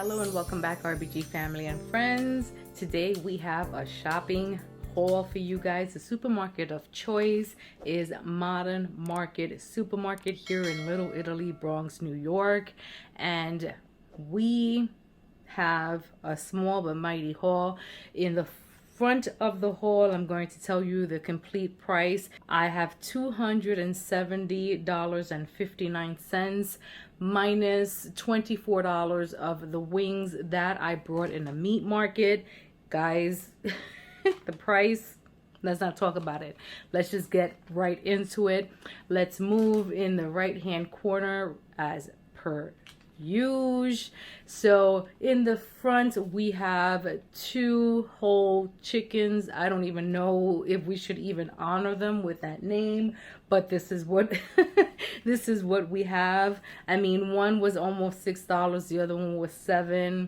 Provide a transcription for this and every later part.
Hello and welcome back, RBG family and friends. Today we have a shopping haul for you guys. The supermarket of choice is Modern Market Supermarket here in Little Italy, Bronx, New York. And we have a small but mighty haul. In the front of the haul, I'm going to tell you the complete price. I have $270.59 minus $24 of the wings that I brought in the meat market. Guys, the price, let's not talk about it. Let's just get right into it. Let's move in the right hand corner as per usual. So in the front we have 2 whole chickens. I don't even know if we should even honor them with that name, but this is what this is what we have. I mean, one was almost $6, the other one was $7.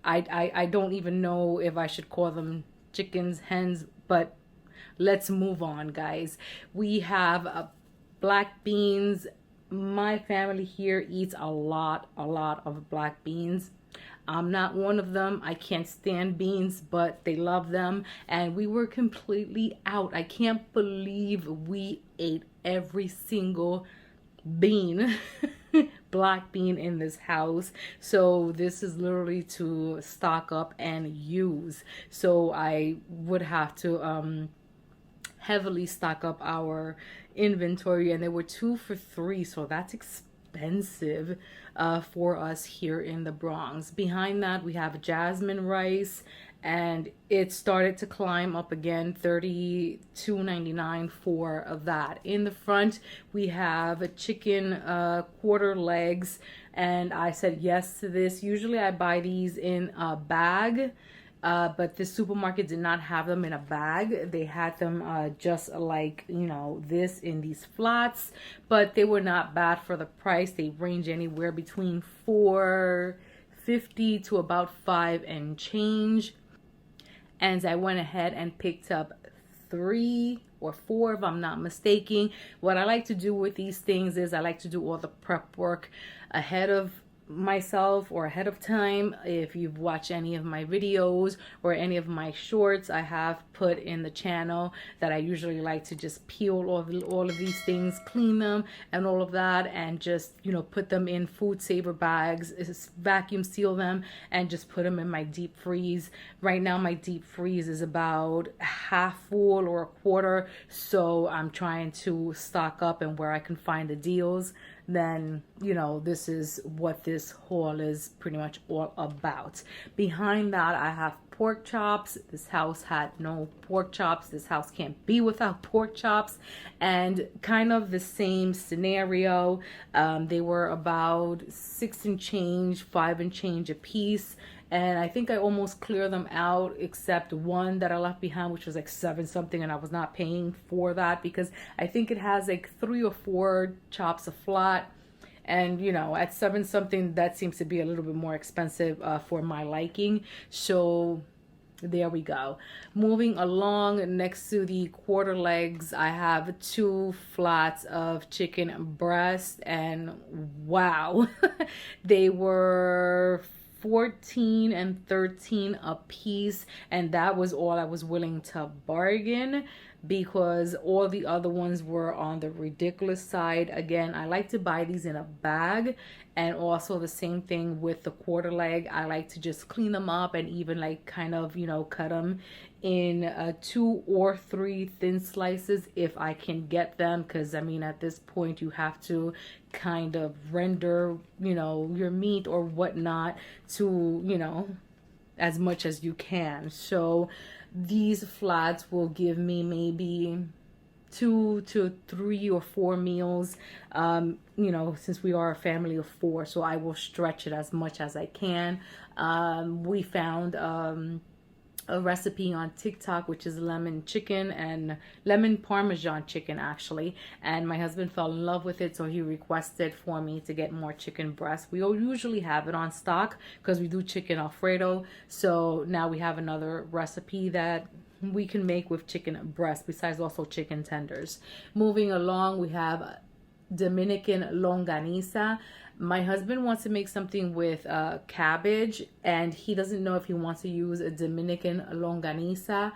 I don't even know if I should call them chickens, hens, but let's move on, guys. We have black beans. My family here eats a lot of black beans. I'm not one of them. I can't stand beans, but they love them. And we were completely out. I can't believe we ate every single bean, black bean in this house. So this is literally to stock up and use. So I would have to heavily stock up our inventory, and there were 2 for $3, so that's expensive for us here in the Bronx. Behind that we have jasmine rice, and it started to climb up again, $32.99 for that. In the front we have a chicken quarter legs, and I said yes to this. Usually I buy these in a bag, but this supermarket did not have them in a bag. They had them just like, you know, this in these flats, but they were not bad for the price. They range anywhere between $4.50 to about $5 and change. And I went ahead and picked up 3 or 4 if I'm not mistaken. What I like to do with these things is I like to do all the prep work ahead of myself or ahead of time. If you've watched any of my videos or any of my shorts, I have put in the channel that I usually like to just peel all of these things, clean them and all of that, and just, you know, put them in food saver bags, vacuum seal them, and just put them in my deep freeze. Right now my deep freeze is about half full or a quarter, so I'm trying to stock up, and where I can find the deals, then, you know, this is what this haul is pretty much all about. Behind that I have pork chops. This house had no pork chops. This house can't be without pork chops. And kind of the same scenario. They were about 6 and change, 5 and change a piece. And I think I almost cleared them out, except one that I left behind, which was like 7 something, and I was not paying for that because I think it has like 3 or 4 chops a flat. And, you know, at 7 something, that seems to be a little bit more expensive for my liking. So there we go. Moving along, next to the quarter legs, I have 2 flats of chicken breast, and wow, they were 14 and 13 a piece, and that was all I was willing to bargain, because all the other ones were on the ridiculous side. Again, I like to buy these in a bag, and also the same thing with the quarter leg. I like to just clean them up and even like kind of, you know, cut them in 2 or 3 thin slices if I can get them, because I mean at this point you have to kind of render, you know, your meat or whatnot to, you know, as much as you can. So these flats will give me maybe 2 to 3 or 4 meals, you know, since we are a family of 4, so I will stretch it as much as I can. We found a recipe on TikTok, which is lemon chicken and lemon parmesan chicken actually, and my husband fell in love with it, so he requested for me to get more chicken breast. We usually have it on stock because we do chicken Alfredo, so now we have another recipe that we can make with chicken breast, besides also chicken tenders. Moving along, we have Dominican longaniza. My husband wants to make something with cabbage, and he doesn't know if he wants to use a Dominican longaniza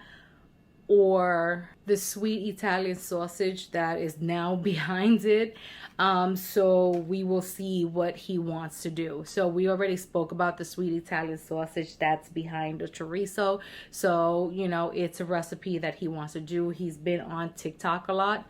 or the sweet Italian sausage that is now behind it. So we will see what he wants to do. So we already spoke about the sweet Italian sausage that's behind the chorizo. So, you know, it's a recipe that he wants to do. He's been on TikTok a lot,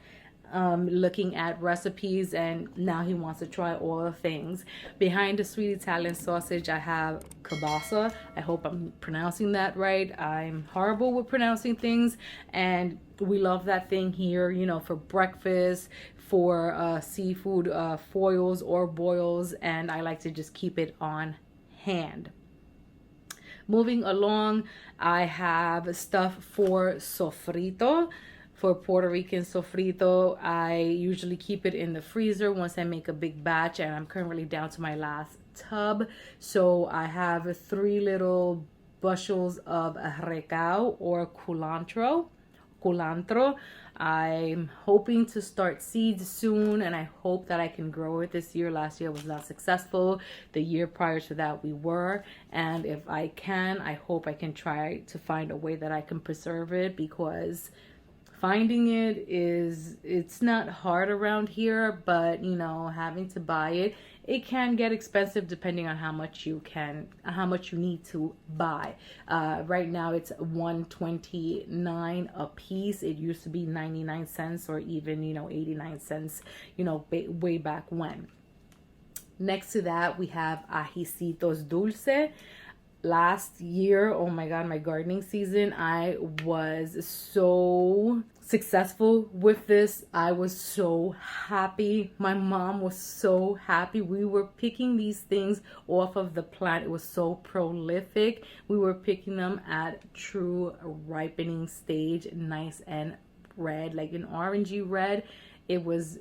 looking at recipes, and now he wants to try all the things. Behind the sweet Italian sausage, I have kielbasa. I hope I'm pronouncing that right. I'm horrible with pronouncing things, and we love that thing here, you know, for breakfast, for seafood foils or boils, and I like to just keep it on hand. Moving along, I have stuff for sofrito. For Puerto Rican sofrito, I usually keep it in the freezer once I make a big batch, and I'm currently down to my last tub. So I have 3 little bushels of recao or culantro. I'm hoping to start seeds soon, and I hope that I can grow it this year. Last year was not successful. The year prior to that we were, and if I can, I hope I can try to find a way that I can preserve it, because finding it's not hard around here, but you know, having to buy it can get expensive depending on how much you need to buy. Right now it's $1.29 a piece. It used to be 99 cents or even, you know, 89 cents, you know, way back when. Next to that, we have ajicitos dulce. Last year, oh my god, my gardening season, I was so successful with this. I was so happy. My mom was so happy. We were picking these things off of the plant. It was so prolific. We were picking them at true ripening stage, nice and red, like an orangey red. It was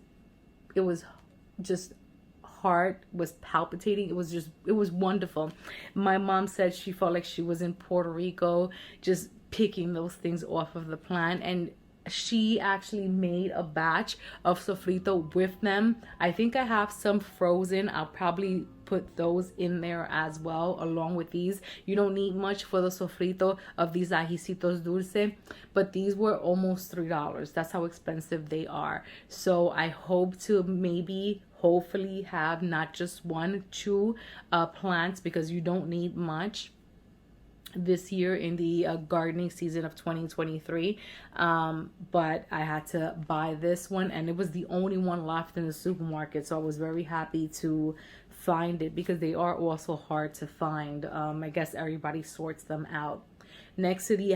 just, heart was palpitating. It was wonderful. My mom said she felt like she was in Puerto Rico just picking those things off of the plant, and she actually made a batch of sofrito with them. I think I have some frozen. I'll probably put those in there as well along with these. You don't need much for the sofrito of these ajicitos dulce, but these were almost $3. That's how expensive they are. So I hope to hopefully have not just 1-2 plants, because you don't need much this year in the gardening season of 2023. But I had to buy this one, and it was the only one left in the supermarket, so I was very happy to find it, because they are also hard to find. I guess everybody sorts them out. Next to the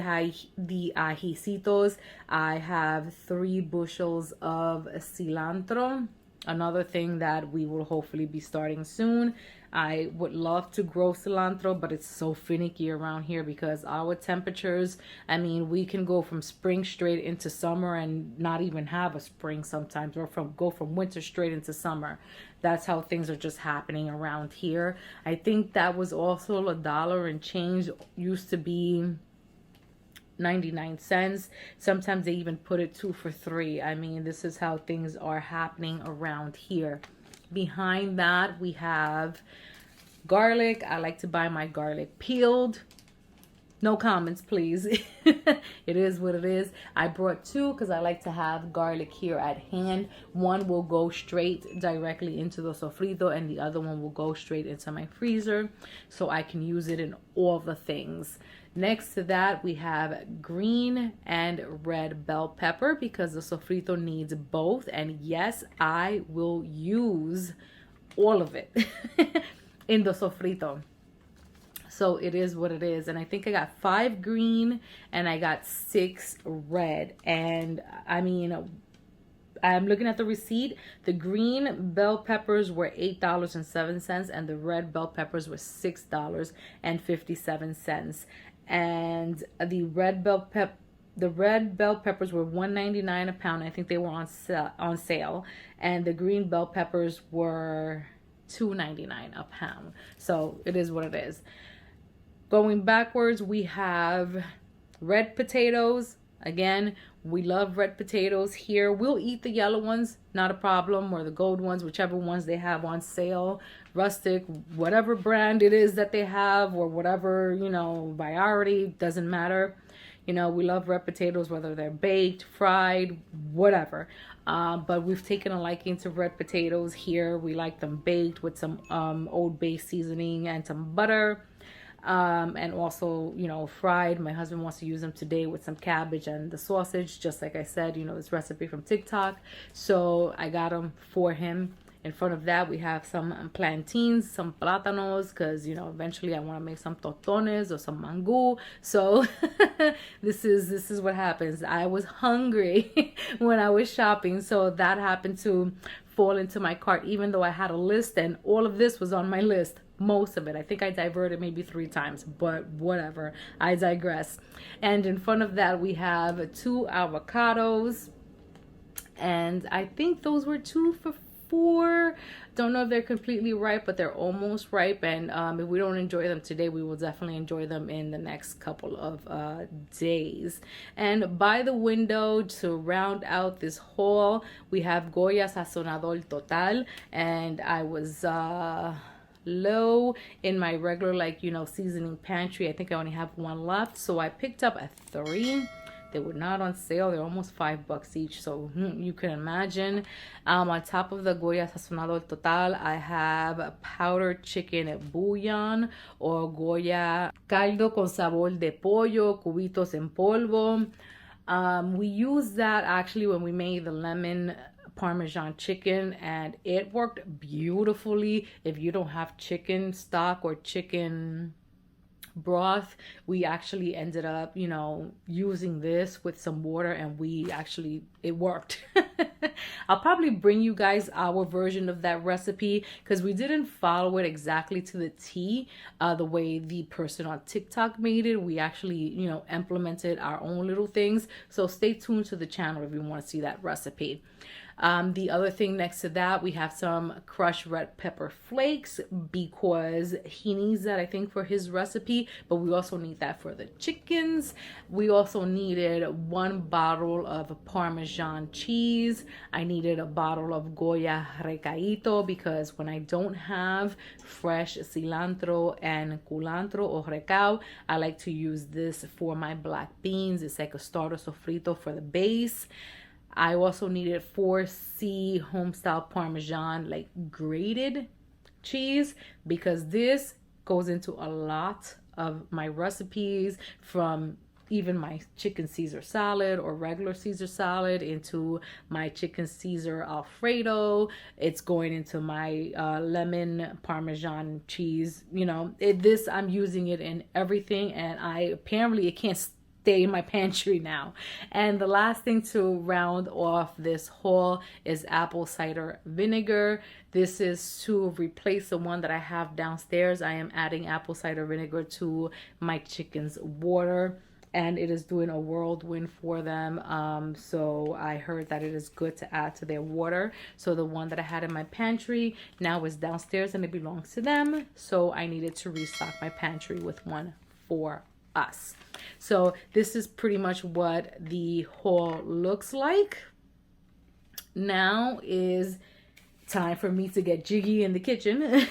ajicitos, I have 3 bushels of cilantro. Another thing that we will hopefully be starting soon. I would love to grow cilantro, but it's so finicky around here because our temperatures, I mean, we can go from spring straight into summer and not even have a spring sometimes, or go from winter straight into summer. That's how things are just happening around here. I think that was also $1 and change. Used to be 99 cents. Sometimes they even put it 2 for $3. I mean, this is how things are happening around here. Behind that, we have garlic. I like to buy my garlic peeled. No comments, please. It is what it is. I brought 2 because I like to have garlic here at hand. One will go straight directly into the sofrito, and the other one will go straight into my freezer, so I can use it in all the things. Next to that, we have green and red bell pepper, because the sofrito needs both. And yes, I will use all of it in the sofrito. So it is what it is. And I think I got 5 green and I got 6 red. And I mean, I'm looking at the receipt. The green bell peppers were $8.07 and the red bell peppers were $6.57. And the red bell peppers were $1.99 a pound. I think they were on sale. And the green bell peppers were $2.99 a pound. So it is what it is. Going backwards, we have red potatoes, Again, we love red potatoes here. We'll eat the yellow ones, not a problem, or the gold ones, whichever ones they have on sale. Rustic, whatever brand it is that they have, or whatever, variety, doesn't matter. We love red potatoes, whether they're baked, fried, whatever. But we've taken a liking to red potatoes here. We like them baked with some Old Bay seasoning and some butter. And also, fried. My husband wants to use them today with some cabbage and the sausage, just like I said, this recipe from TikTok. So I got them for him. In front of that, we have some plantains, some plátanos, because, eventually I want to make some totones or some mangú. So this is what happens. I was hungry when I was shopping. So that happened to fall into my cart, even though I had a list and all of this was on my list. Most of it. I think I diverted maybe 3 times, but whatever. I digress. And in front of that, we have 2 avocados. And I think those were 2 for $4. Don't know if they're completely ripe, but they're almost ripe. And if we don't enjoy them today, we will definitely enjoy them in the next couple of days. And by the window, to round out this haul, we have Goya Sazonador Total. And I was low in my regular seasoning pantry. I think I only have 1 left, so I picked up a 3. They were not on sale. They're almost $5 each, so you can imagine. On top of the Goya Sazonador Total, I have powdered chicken bouillon, or Goya caldo con sabor de pollo, cubitos en polvo. We used that actually when we made the lemon Parmesan chicken, and it worked beautifully. If you don't have chicken stock or chicken broth, we actually ended up using this with some water, and it worked. I'll probably bring you guys our version of that recipe, because we didn't follow it exactly to the T, the way the person on TikTok made it. We actually implemented our own little things, so stay tuned to the channel if you want to see that recipe. The other thing next to that, we have some crushed red pepper flakes, because he needs that, I think, for his recipe, but we also need that for the chickens. We also needed 1 bottle of Parmesan cheese. I needed a bottle of Goya recaito, because when I don't have fresh cilantro and culantro or recao, I like to use this for my black beans. It's like a starter sofrito for the base. I also needed 4C homestyle Parmesan, grated cheese, because this goes into a lot of my recipes, from even my chicken Caesar salad or regular Caesar salad into my chicken Caesar Alfredo. It's going into my lemon Parmesan cheese. I'm using it in everything, and it can't stay in my pantry now. And the last thing to round off this haul is apple cider vinegar. This is to replace the one that I have downstairs. I am adding apple cider vinegar to my chicken's water, and it is doing a whirlwind for them. So I heard that it is good to add to their water. So the one that I had in my pantry now is downstairs, and it belongs to them. So I needed to restock my pantry with one for us. So this is pretty much what the haul looks like. Now is time for me to get jiggy in the kitchen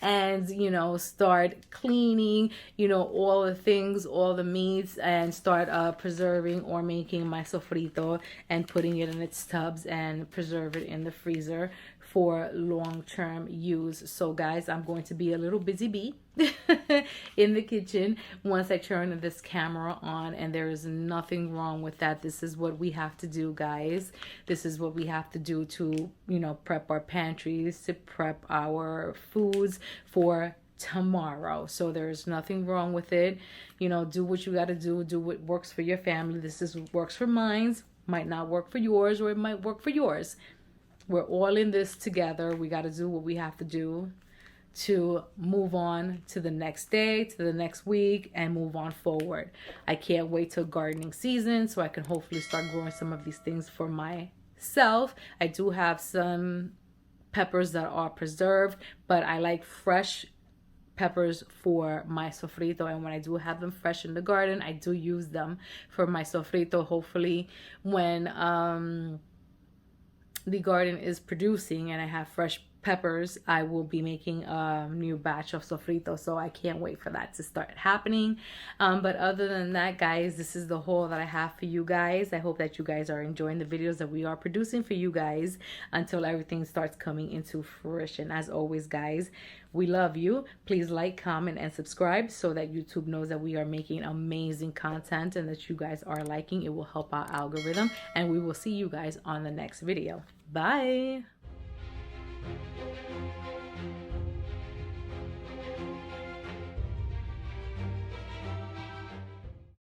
and start cleaning all the things, all the meats, and start preserving or making my sofrito and putting it in its tubs and preserve it in the freezer for long-term use. So guys, I'm going to be a little busy bee in the kitchen once I turn this camera on, and there is nothing wrong with that. This is what we have to do, guys. This is what we have to do to prep our pantries, to prep our foods for tomorrow. So there's nothing wrong with it. Do what you got to do what works for your family. This is what works for mine. Might not work for yours, or it might work for yours. We're all in this together. We got to do what we have to do to move on to the next day, to the next week, and move on forward. I can't wait till gardening season so I can hopefully start growing some of these things for myself. I do have some peppers that are preserved, but I like fresh peppers for my sofrito, and when I do have them fresh in the garden, I do use them for my sofrito. Hopefully when the garden is producing and I have fresh peppers, I will be making a new batch of sofrito, so I can't wait for that to start happening. But other than that, guys, this is the haul that I have for you guys. I hope that you guys are enjoying the videos that we are producing for you guys until everything starts coming into fruition. As always, guys, we love you. Please like, comment, and subscribe so that YouTube knows that we are making amazing content and that you guys are liking. It will help our algorithm, and we will see you guys on the next video. Bye.